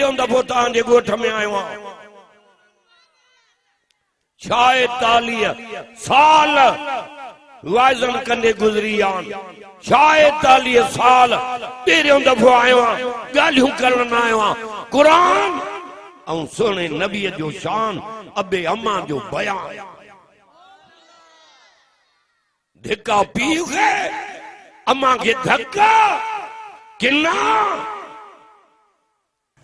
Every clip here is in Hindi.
पहिरियों दफ़ो तव्हांजे ॻोठ में आयो आहियां। 46 साल वाइज़न कंदे गुज़री आहिनि। 46 साल पहिरियों दफ़ो आयो आहियां, ॻाल्हियूं करण आयो आहियां। क़ुरान ऐं सुहिणे नबीअ जो शान, अबे अम्मा जो बयान। धिका पीउ खे, अम्मा खे धक्का किना।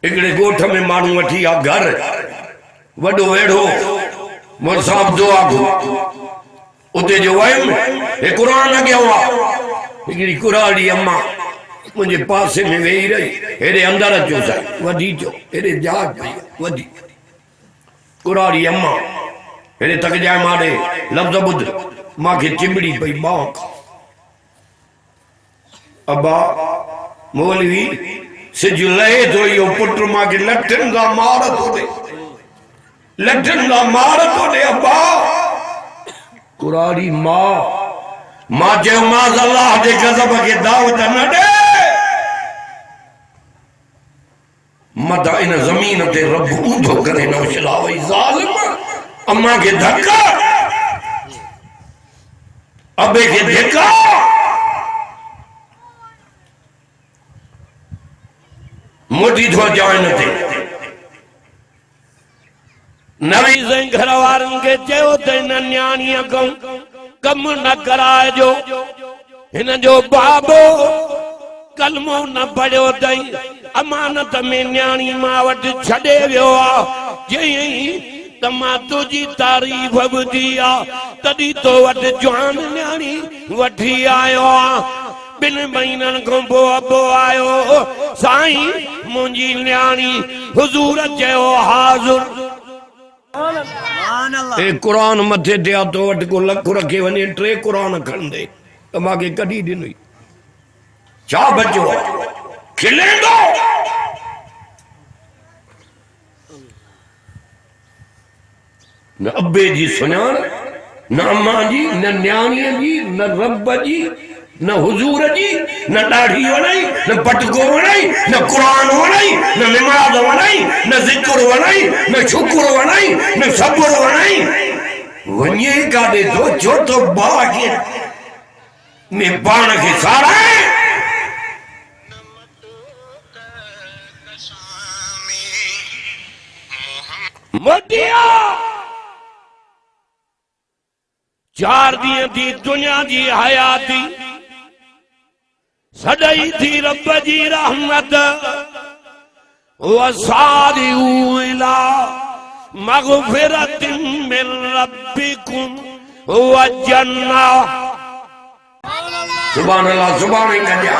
हिकिड़े ॻोठ में माण्हू वठी आ घर, वॾो वेड़ो मुसाफ़ जो आगो उते जो वयुमि, हे क़ुरान अॻियां आ। हिकिड़ी कुराड़ी अम्मा मुझे पासे में वेही रही, हेरे अंदर अचो साईं, वधी चो हेरे जाग पई वधी। कुराड़ी अम्मा हेरे तक जाए मारे लफ्ज़ ॿुध, मांखे चिमड़ी पई बांक। अब्बा मौलवी सिज लहे थो, इहो पुट मांखे लठनि सां मार थो ॾे, लठनि सां मार थो ॾे। अब्बा कुराड़ी मां चयो मां अल्लाह जे गज़ब खे दावत न ॾे। मदा इन ज़मीन ते रब ऊंधो करे न उछलावई ज़ालिम। अम्मा खे धक्का, अबे खे धिका। मोटी थो अचां न ते नवी साईं घर वारनि खे चयो त हिन न्याणीअ खां कम न कराइजो। हिन जो बाबो कलमो न पढ़ियो अथई, अमानत में न्याणी मां वटि छॾे वियो आहे। चयईं त मां तुंहिंजी तारीफ़ ॿुधी आहे, तॾहिं तो वटि जवान न्याणी वठी आयो आहे। 2 महीननि खां पोइ अबो आयो, साईं मुंहिंजी न्याणी हुज़ूर चयो हाज़ुर। ए कुरान मथे दिया तो वटि को लख रखे वञे 3 कुरान खणंदे त मांखे कढी ॾिनई। छा बचो खिलेंदो? न अब्बे जी सुञाण, न अम्मा जी, न न्याणीअ जी, न रब जी, न हुजूर जी, न ॾाढ़ी वणाई, न पटको वणाई, न कुरान वणाई, न निमाज़ वणाई, न ज़िक्र वणाई, न शुक्र वणाई, न सब्र वणाई। वञे काॾे थो छो तो बाह खे में पाण खे साराए। मोटिया 4 ॾींहं थी दुनिया जी हयाती, सॾई थी रब जी रहमत। वसारिऊ इला मग़फ़िरतिन मिन रब्बिकुम व जन्नह। सुभान अल्लाह, सुभान कजा।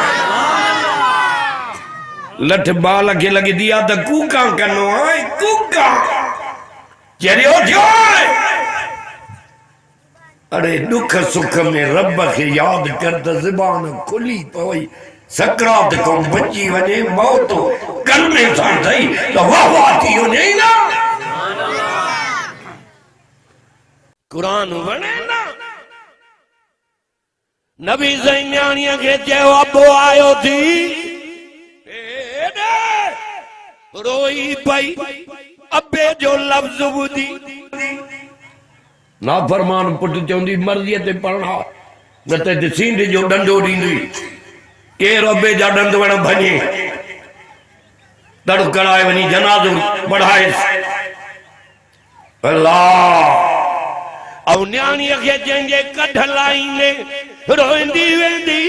लठ बाल खे लॻंदी आहे त कूका कनो आहे, कूका चरियो थियो। अरे दुख सुख में रब के याद कर त ज़बान खुली पवई। सकरात को बची वने, मौत कलमे सां थई त वाह वाह थी वने ना। कुरान वणे ना। नबी साईं न्याणीअ खे चयो अबो आयो थी, रोई पई। अबे जो लफ्ज़ ॿुधी नाफरमान पुट चवंदी मर्ज़ीअ ते पढ़ा, न त सींध जो डंडो ॾींदी। केरु अबे जा डंड वण भञे, दड़ कराए वञी जनाज़ो बढ़ाए। अल्लाह ऐं न्याणीअ खे जंहिंजे कढ लाईंदे रोईंदी वेंदी,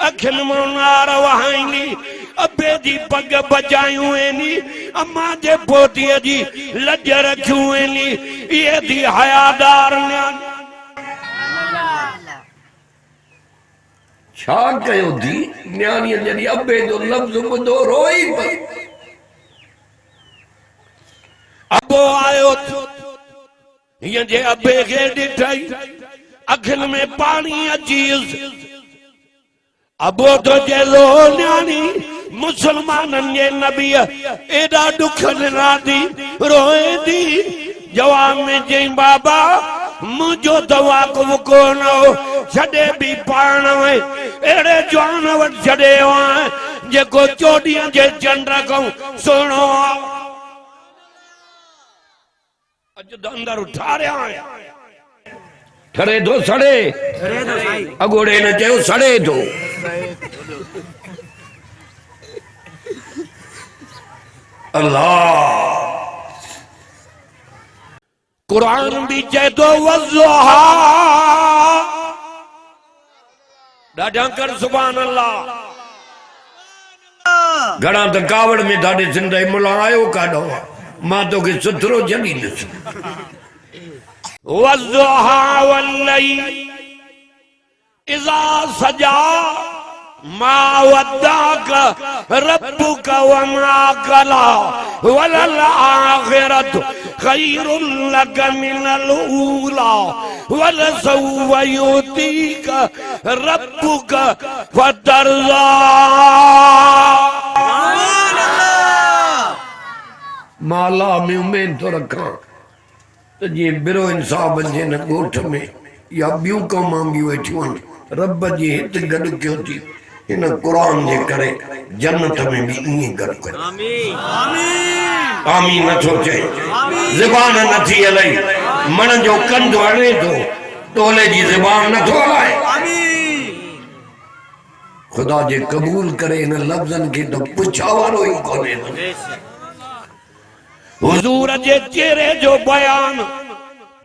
अखियुनि मां नार वहाईंदी। अबे जी पग बचायूं वेंदी, अम्मा जे पोतीअ जी लज रखियूं वेंदी। इहे थी हयादार न्याणी। छा कयो थी न्याणीअ जॾहिं अबे जो लफ़्ज़ ॿुधो रोई पई। अबो आयो, हीअं जे अबे खे ॾिठई, अखियुनि में पाणी अची वियुसि। अबो तो चए लो न्याणी मुसलमाननि जे नबीअ एॾा ॾुख ॾिना थी, रोए थी। जवाब में चई बाबा मुझो तो वाक़ुफ़ कोन हो, छॾे बि पाण में अहिड़े जवान वटि छॾे आयो आहियां जेको 24 जे चंड खां सुहिणो आहे। अज द अंदर उठा रहा है ठरे दो सड़े अगोड़े ने चयो सड़े दो अल्लाह कुरान भी चए तो वज़ुहा ॾाढा कर सुभान अल्लाह घणा त कावड़ में ॾाढे सिंध मुला आयो काॾो मां तोखे सुथरो छॾींदुसि वज़ुहा वल्लैल इज़ा सजा मा वद्दाक रब्बुक वमा कला वलल आखिरतु खैरुल लक मिनल ऊला वलसौफ युतीक रब्बुक फतरज़ा माला में उम्मीद तो रखा तो ये बिरो इंसाफ जे न गोठ में या बियूं कौमां भी वेठियूं आहिनि रब जी हित गॾु कयो थी इन कुरान जे करे जन्नत में भी ईअं गॾु कयो आमीन नथो चए ज़बान नथी हलई मन जो कंध हणे थो टोले जी ज़बान नथो हलाए खुदा जे कबूल करे इन लफ़्ज़नि खे तो पुछा वारो ई कोन्हे हुजूर जे चेहरे जो बयान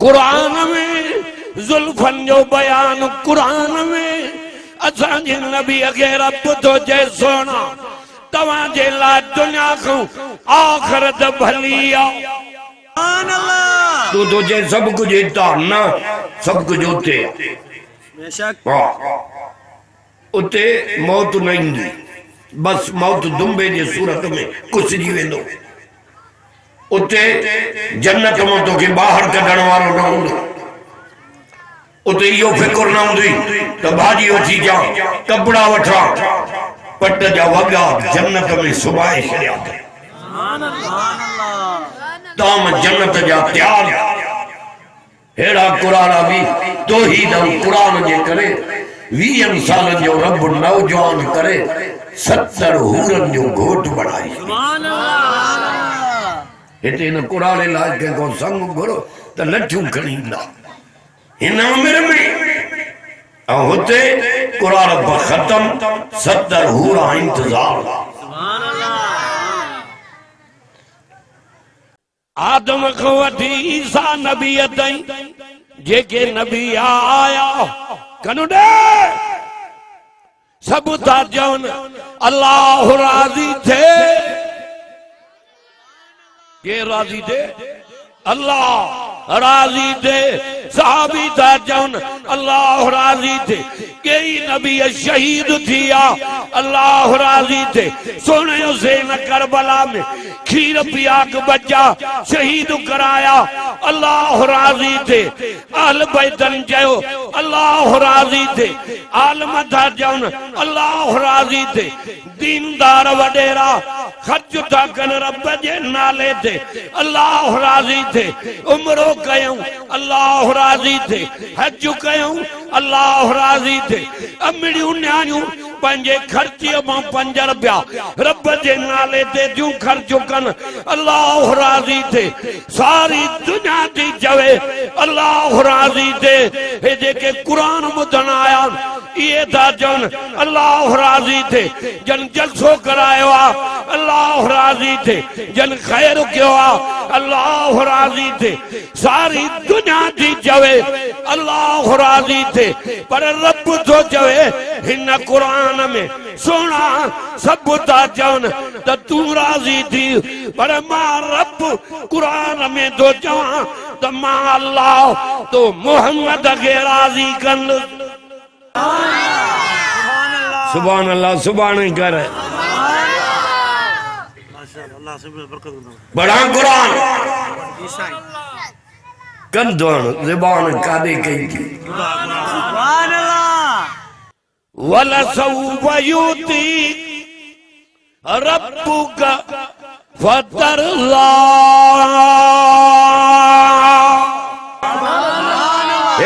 कुरान में जुल्फन जो बयान कुरान में असांजे नबी अगे रब तो जय सोना तवां जे लाइ दुनिया खां आखिरत भली आहे सुभान अल्लाह तू तो जय सब कुछ हितां न सब कुछ उते बेशक उते मौत न ईंदी बस मौत दुंबे जे सूरत में कुसजी वेंदो उते जन्नत में तोखे ॿाहिर कढण वारो न हूंदो उते यो फिक्र न हूंदी त भाॼी वठी जा कपड़ा वठा पट जा वॻा जन्नत में सुभाए छॾिया ताम जन्नत जा तयार हेड़ा कुराना भी तौहीद कुरान जे करे 20 सालन जो रब नौजवान करे 70 हूरन जो घोट बढ़ाई सुभान अल्लाह हिते न कुरान लाइ को संग घुरो त लठियूं खणी ईंदा हिन उमिरि में ऐं हुते कुरान ख़तम 70 हूरा इंतज़ार सुभान अल्लाह आदम खां वठी ईसा नबी ताईं जेके नबी आया कनु ॾे सभु था चवनि अल्लाह राज़ी थे के राज़ी थे अल्लाह राज़ी थे साहबी था चवनि अल्लाह राज़ी थे कई नबी शहीद थिया अल्लाह राज़ी थे सोने हुसैन करबला में खीर पिया के बच्चा शहीद कराया अल्लाह राज़ी थे अहल बैतन चयो अल्लाह राज़ी थे आलम था चवनि अल्लाह राज़ी थे दीनदार वडेरा खर्च था कनि रब जे नाले ते अल्लाह राज़ी थे उमरो कयूं अल्लाह राज़ी थे हज कयूं अल्लाह राज़ी थे अमड़ियूं न्याणियूं पंहिंजे खर्चीअ मां 5 रुपया रब जे नाले ते जूं ख़र्च कनि अल्लाह राज़ी थे सारी दुनिया थी चवे अल्लाह राज़ी थे हे जेके कुरान ॿुधण आया ये था चवनि अल्लाह राज़ी थे जन जलसो करायो आहे अल्लाह राज़ी थे जन ख़ैर कयो आहे अल्लाह राज़ी थे सारी दुनिया थी चवे अल्लाह राज़ी थे पर रब थो चवे हिन कुरान में सोना सब था चवनि त तूं राज़ी थी पर मां रब कुरान में थो चवां त मां अल्लाह तो मोहम्मद खे राज़ी कंदुसि सुभान अल्लाह सुभान कर बड़ा कुरान कंदोन ज़बान कादे कई थी सुभान अल्लाह वलसौफ युती रब्बुक फतरज़ा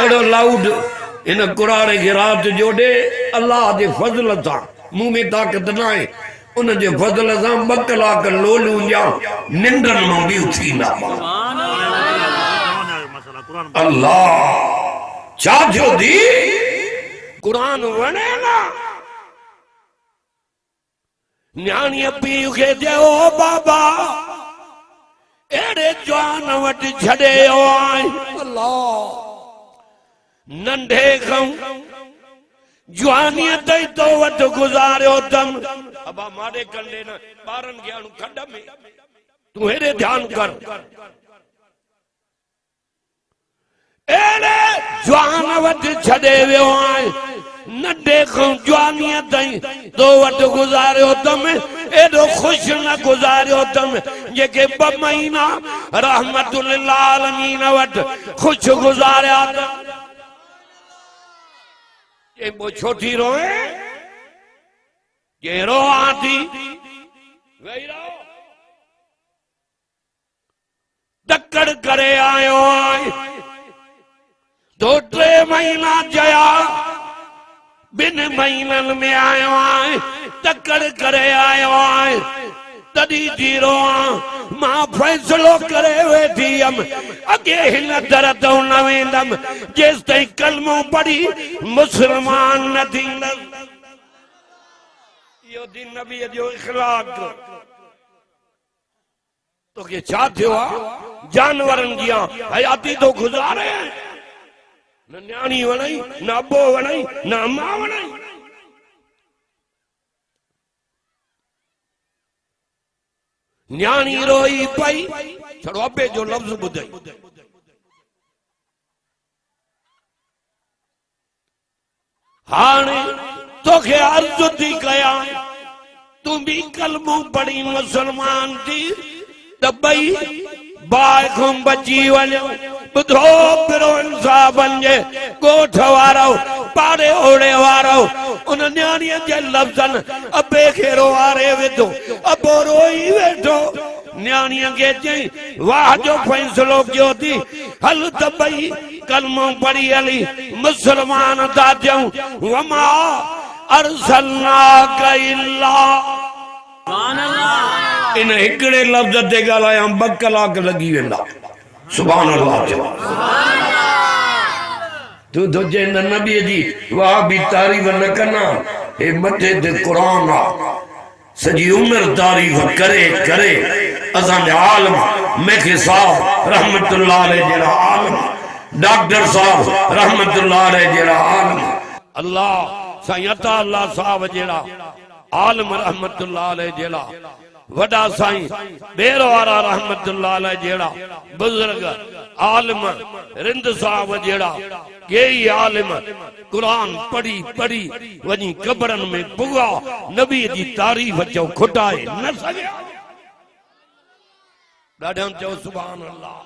एड़ो लाउड इन कुरान के रात जोड़े अल्लाह के फजल था मुंह में ताकत ना है उन जे फजल से 2 कलाक लोलू जा निंदन में भी उठी ना अल्लाह छा थियो दी कुरान वणे ना न्याणी पीउ खे चयो बाबा एड़े जवान वट छड़े आए अल्लाह नंढे खां जवानी तई तो वट गुजारियो तम अबा मारे कंडे न बारन के अणु खड में तू हेरे ध्यान कर एड़े जवान वट छड़े वियो आए नंढे खां जवानी तई तो वट गुजारियो तम एडो खुश न गुजारियो तम जेके 2 महीना रहमतुल आलमीन वट खुश गुजारिया ये वो छोटी रोए ये रो आती वही रो टक्कर करे आयो आए 2-3 महीना जया 2 महीनन में आयो आए टक्कर करे आयो आए तदी जीरो मां फैसलो करे वेठी हम अगे हिन दर तो न वेंदम जेस ताईं कलमो पढ़ी मुसलमान न थींदम यो दिन नबी जो इखलाक तो के छा थियो जानवरन जिया हयाती तो गुजारे न न्याणी वणई न अबो वणई न अम्मा वणई न्याणी रोई पई छड़ो अबे जो लफ्ज बुधई हाणे तोखे अर्ज थी कया तू भी कलमो पढ़ी मुसलमान थी त बई बाय खां बची वञो बुधो पिरो इंसाफन जे ॻोठ वारो पाड़े ओड़े वारो उन न्याणीअ जे लफ़्ज़न अबे खे रोआरे विधो अबो रोई वेठो न्याणीअ खे चई वाह जो फ़ैसिलो कयो थी हल त बई कलमो पढ़ी हली मुसलमान था थियूं वमा अरसलनाक इल्ला इन हिकड़े लफ्ज ते ॻाल्हायां 2 कलाक लगी वेंदा सुभान अल्लाह तू तुझे नबी जी वाह भी तारीफ न करना ए मथे ते कुरान आ सजी उम्र तारीफ करे करे असां आलम मेखे साहब रहमतुल्लाह अलैह जेड़ा आलम डॉक्टर साहब रहमतुल्लाह अलैह जेड़ा आलम अल्लाह साईं अता अल्लाह साहब जेड़ा आलम रहमतुल्लाह अलैह जेड़ा वडा साईं बेरो वारा रहमतुल्लाह अलैह जेड़ा बुजुर्ग आलिम रिंद साहब जेड़ा केई आलिम कुरान पढ़ी पढ़ी वनी कब्रन में पुगा नबी जी तारीफ चो खुटाए न सके ॾाढा चो सुभान अल्लाह।